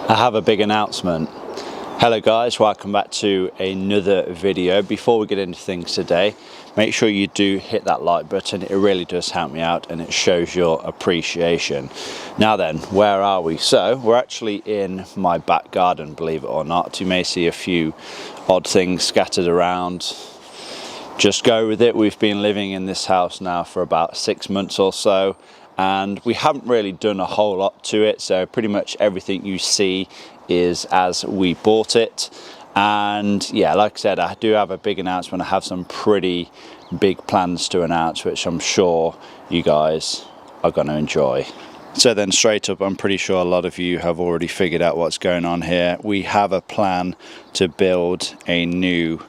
I have a big announcement. Hello guys, welcome back to another video. Before we get into things today, make sure you do hit that like button. It really does help me out and it shows your appreciation. Now then, where are we? So we're actually in my back garden, believe it or not. You may see a few odd things scattered around. Just go with it. We've been living in this house now for about 6 months or so, and we haven't really done a whole lot to it, so pretty much everything you see is as we bought it. And yeah, like I said, I do have a big announcement. I have some pretty big plans to announce, which I'm sure you guys are going to enjoy. So then straight up, I'm pretty sure a lot of you have already figured out what's going on here. We have a plan to build a new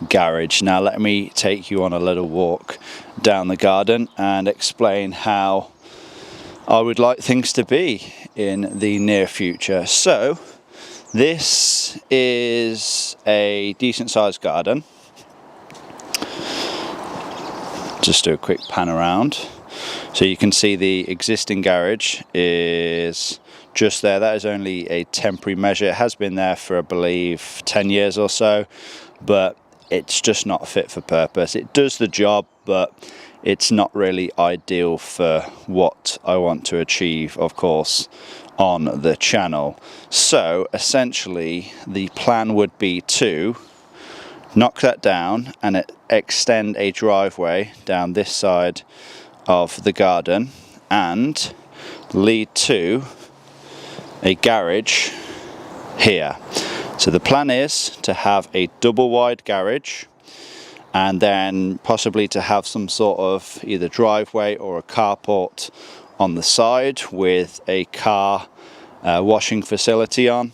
garage. Now let me take you on a little walk down the garden and explain how I would like things to be in the near future. So this is a decent sized garden. Just do a quick pan around. So you can see the existing garage is just there. That is only a temporary measure. It has been there for, I believe, 10 years or so, but it's just not fit for purpose. It does the job, but it's not really ideal for what I want to achieve, of course, on the channel. So essentially the plan would be to knock that down and extend a driveway down this side of the garden and lead to a garage here. So the plan is to have a double wide garage and then possibly to have some sort of either driveway or a carport on the side with a car washing facility on.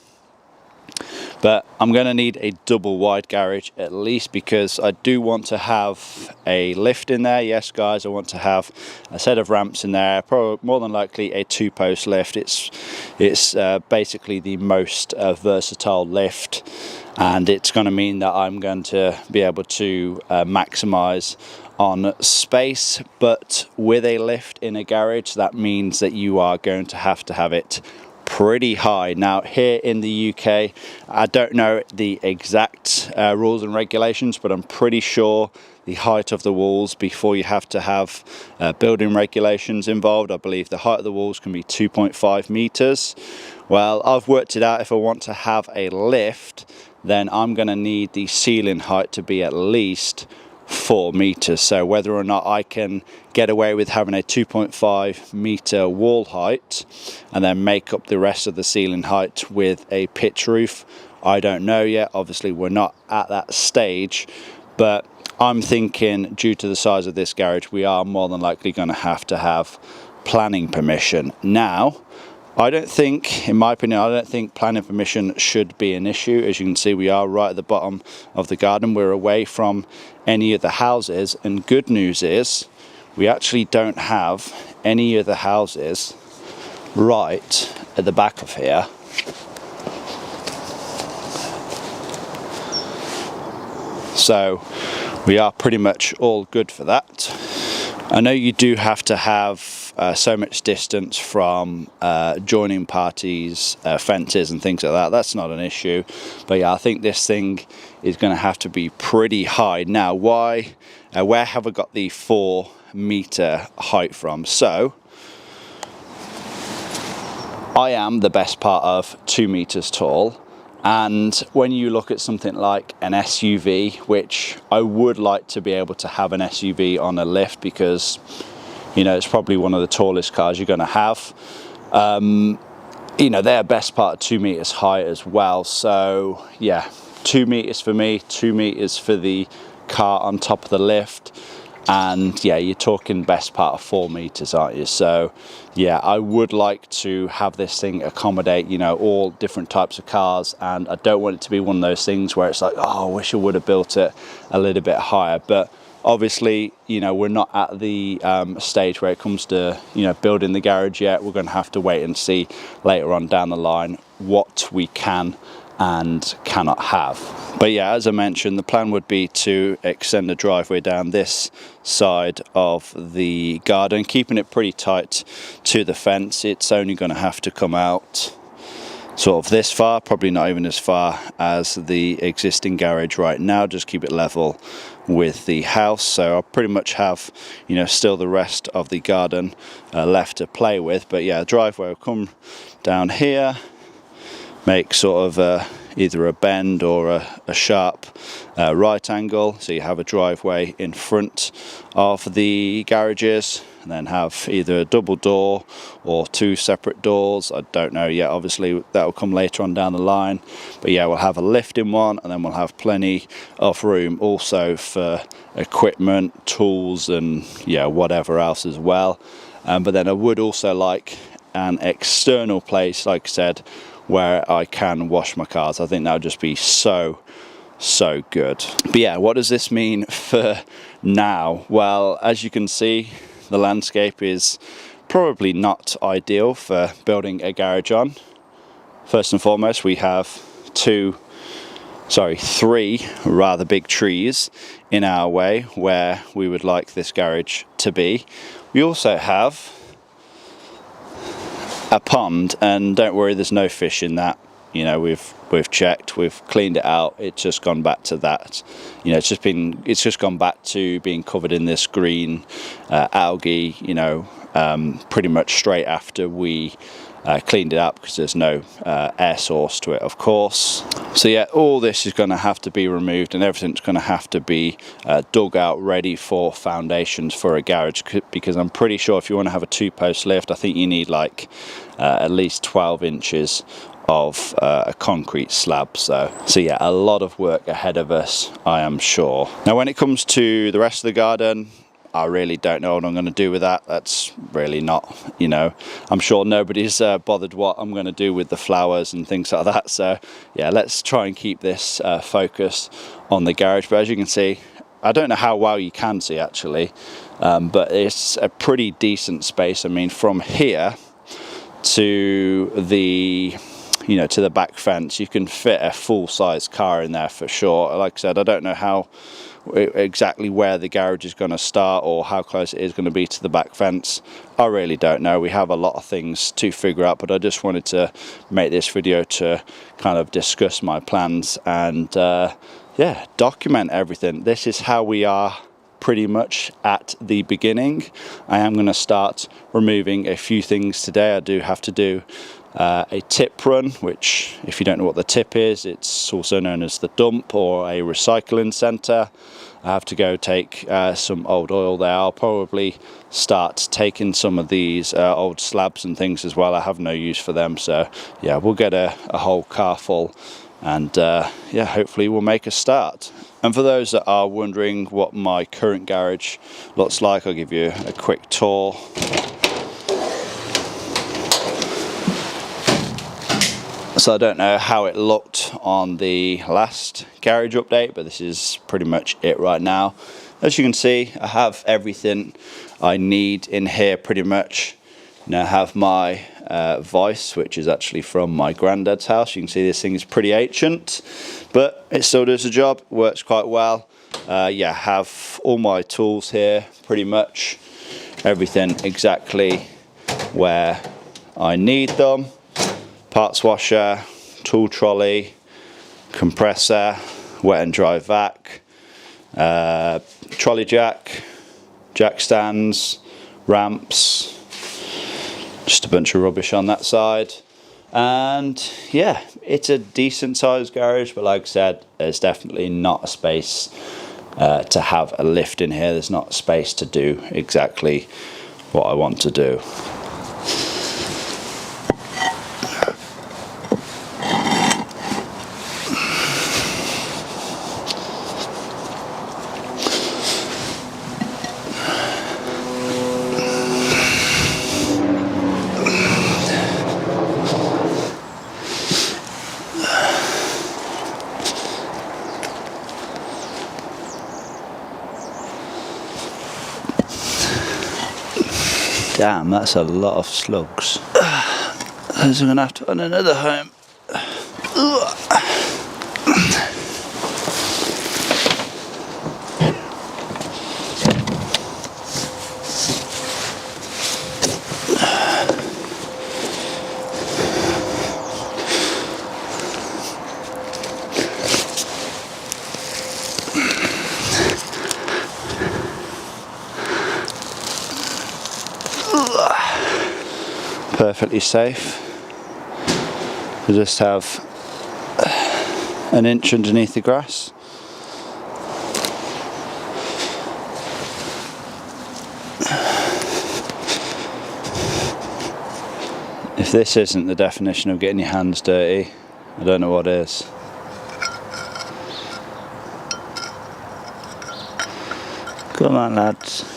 But I'm going to need a double wide garage at least, because I do want to have a lift in there. Yes guys, I want to have a set of ramps in there, probably more than likely a 2-post lift. It's basically the most versatile lift, and it's going to mean that I'm going to be able to maximize on space. But with a lift in a garage, that means that you are going to have it pretty high. Now here in the UK, I don't know the exact rules and regulations, but I'm pretty sure the height of the walls, before you have to have building regulations involved, I believe the height of the walls can be 2.5 meters. Well, I've worked it out. If I want to have a lift, then I'm going to need the ceiling height to be at least 4 meters. So whether or not I can get away with having a 2.5 meter wall height and then make up the rest of the ceiling height with a pitch roof, I don't know yet. Obviously we're not at that stage, but I'm thinking due to the size of this garage, we are more than likely going to have planning permission. Now I don't think, in my opinion, I don't think planning permission should be an issue. As you can see, we are right at the bottom of the garden. We're away from any of the houses, and good news is we actually don't have any of the houses right at the back of here. So we are pretty much all good for that. I know you do have to have so much distance from joining parties, fences and things like that. That's not an issue, but yeah, I think this thing is going to have to be pretty high. Now why, where have I got the 4 meter height from? So I am the best part of 2 meters tall, and when you look at something like an SUV, which I would like to be able to have an SUV on a lift, because you know, it's probably one of the tallest cars you're going to have. You know, they're best part of 2 meters high as well. So yeah, 2 meters for me, 2 meters for the car on top of the lift. And yeah, you're talking best part of 4 meters, aren't you? So yeah, I would like to have this thing accommodate, you know, all different types of cars. And I don't want it to be one of those things where it's like, oh, I wish I would have built it a little bit higher. But obviously, you know, we're not at the stage where it comes to, you know, building the garage yet. We're going to have to wait and see later on down the line what we can and cannot have. But yeah, as I mentioned, the plan would be to extend the driveway down this side of the garden, keeping it pretty tight to the fence. It's only going to have to come out sort of this far, probably not even as far as the existing garage right now, just keep it level with the house. So I'll pretty much have, you know, still the rest of the garden left to play with. But yeah, driveway will come down here, make sort of either a bend or a sharp right angle, so you have a driveway in front of the garages, and then have either a double door or two separate doors. I don't know yet, obviously that will come later on down the line, but yeah, we'll have a lift in one, and then we'll have plenty of room also for equipment, tools, and yeah, whatever else as well. But then I would also like an external place, like I said, where I can wash my cars. I think that would just be so good. But yeah, what does this mean for now? Well, as you can see, the landscape is probably not ideal for building a garage on. First and foremost, we have three rather big trees in our way where we would like this garage to be. We also have a pond, and don't worry, there's no fish in that. You know, we've checked, we've cleaned it out. It's just gone back to that. You know, it's just gone back to being covered in this green algae. You know, pretty much straight after we cleaned it up, because there's no air source to it, of course. So yeah, all this is going to have to be removed, and everything's going to have to be dug out, ready for foundations for a garage, because I'm pretty sure if you want to have a 2-post lift, I think you need like at least 12 inches of a concrete slab. So yeah, a lot of work ahead of us, I am sure. Now when it comes to the rest of the garden, I really don't know what I'm going to do with that. That's really not, you know, I'm sure nobody's bothered what I'm going to do with the flowers and things like that. So yeah, let's try and keep this focused on the garage. But as you can see, I don't know how well you can see actually, but it's a pretty decent space. I mean, from here to the, you know, to the back fence, you can fit a full-size car in there for sure. Like I said, I don't know how exactly where the garage is going to start or how close it is going to be to the back fence. I really don't know. We have a lot of things to figure out, but I just wanted to make this video to kind of discuss my plans and yeah, document everything. This is how we are pretty much at the beginning. I am going to start removing a few things today. I do have to do a tip run, which, if you don't know what the tip is, it's also known as the dump or a recycling centre. I have to go take some old oil there. I'll probably start taking some of these old slabs and things as well. I have no use for them, so yeah, we'll get a whole car full, and yeah, hopefully we'll make a start. And for those that are wondering what my current garage looks like, I'll give you a quick tour. So I don't know how it looked on the last garage update, but this is pretty much it right now. As you can see, I have everything I need in here pretty much. Now I have my Vice, which is actually from my granddad's house. You can see this thing is pretty ancient, but it still does the job, works quite well. Yeah, have all my tools here, pretty much everything exactly where I need them. Parts washer, tool trolley, compressor, wet and dry vac, trolley jack, jack stands, ramps, just a bunch of rubbish on that side. And yeah, it's a decent sized garage, but like I said, there's definitely not a space to have a lift in here. There's not space to do exactly what I want to do. Damn, that's a lot of slugs. So I'm going to have to find another home. perfectly safe. We just have an inch underneath the grass. If this isn't the definition of getting your hands dirty, I don't know what is. Come on, lads.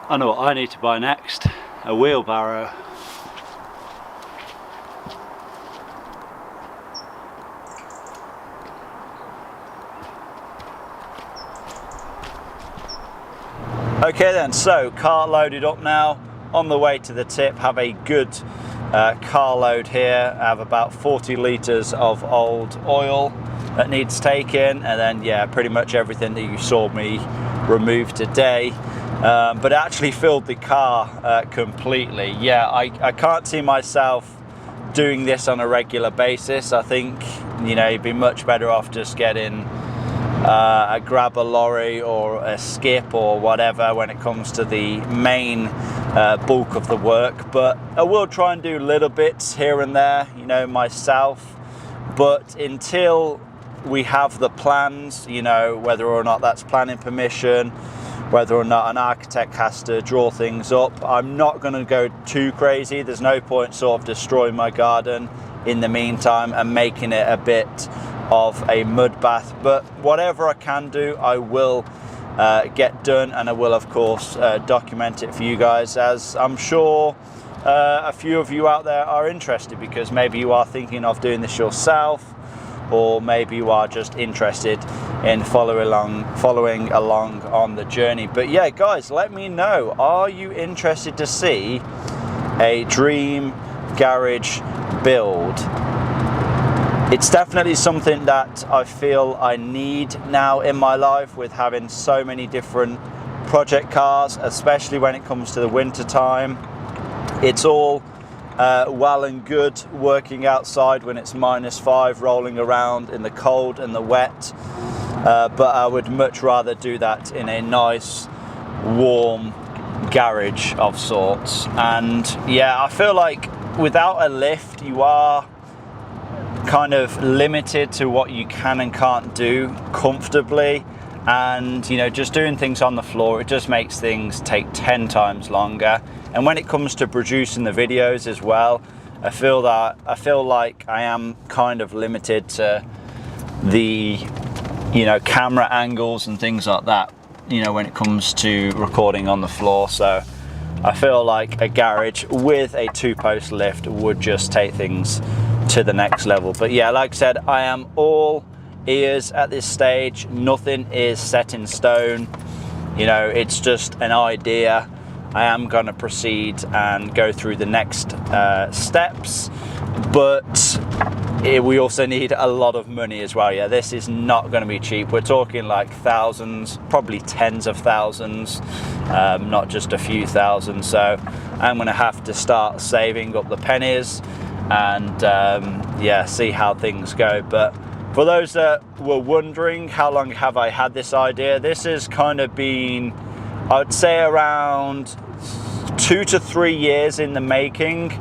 I know what I need to buy next, a wheelbarrow. Okay then, so car loaded up now, on the way to the tip. Have a good car load here. I have about 40 litres of old oil that needs taken, and then yeah, pretty much everything that you saw me remove today. But it actually filled the car completely. Yeah, I can't see myself doing this on a regular basis. I think, you know, you'd be much better off just getting grab a lorry or a skip or whatever when it comes to the main bulk of the work. But I will try and do little bits here and there, you know, myself. But until we have the plans, you know, whether or not that's planning permission, whether or not an architect has to draw things up, I'm not going to go too crazy. There's no point sort of destroying my garden in the meantime and making it a bit of a mud bath. But whatever I can do, I will get done, and I will of course document it for you guys, as I'm sure a few of you out there are interested, because maybe you are thinking of doing this yourself, or maybe you are just interested in following along on the journey. But yeah, guys, let me know, are you interested to see a dream garage build? It's definitely something that I feel I need now in my life, with having so many different project cars, especially when it comes to the winter time. It's all well and good working outside when it's -5, rolling around in the cold and the wet, but I would much rather do that in a nice warm garage of sorts. And yeah, I feel like without a lift you are kind of limited to what you can and can't do comfortably, and you know, just doing things on the floor, it just makes things take 10 times longer. And when it comes to producing the videos as well, I feel like I am kind of limited to the, you know, camera angles and things like that, you know, when it comes to recording on the floor. So I feel like a garage with a 2-post lift would just take things to the next level. But yeah, like I said, I am all ears at this stage. Nothing is set in stone, you know, it's just an idea. I am going to proceed and go through the next steps, but we also need a lot of money as well. Yeah, this is not going to be cheap. We're talking like thousands, probably tens of thousands, not just a few thousand. So I'm going to have to start saving up the pennies and yeah, see how things go. But for those that were wondering how long have I had this idea, this has kind of been, I'd say, around 2 to 3 years in the making.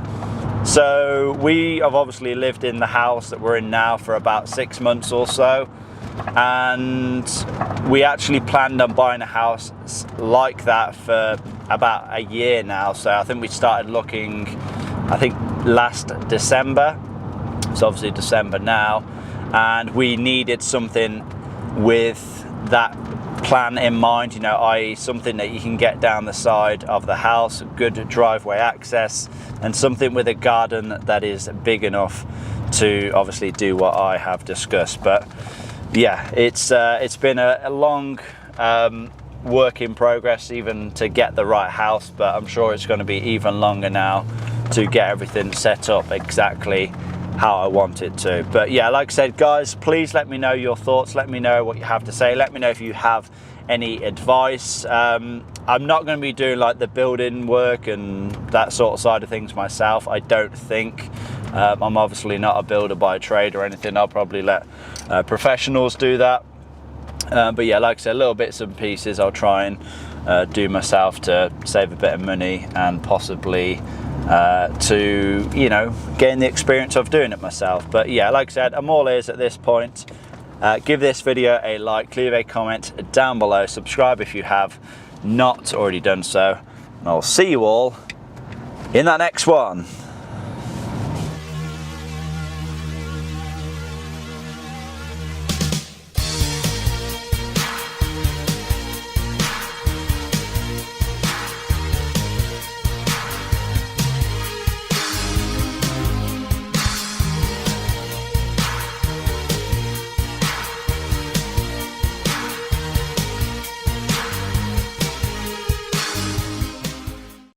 So we have obviously lived in the house that we're in now for about 6 months or so, and we actually planned on buying a house like that for about a year now. So I think we started looking, I think last December, it's obviously December now, and we needed something with that plan in mind, you know, i.e. something that you can get down the side of the house, good driveway access, and something with a garden that is big enough to obviously do what I have discussed. But yeah, it's been a long work in progress even to get the right house, but I'm sure it's going to be even longer now to get everything set up exactly how I want it to. But yeah, like I said, guys, please let me know your thoughts, let me know what you have to say, let me know if you have any advice. I'm not going to be doing like the building work and that sort of side of things myself, I don't think. I'm obviously not a builder by trade or anything. I'll probably let professionals do that. But yeah, like I said, little bits and pieces I'll try and do myself to save a bit of money and possibly to, you know, gain the experience of doing it myself. But yeah, like I said, I'm all ears at this point. Give this video a like, leave a comment down below, subscribe if you have not already done so, and I'll see you all in that next one.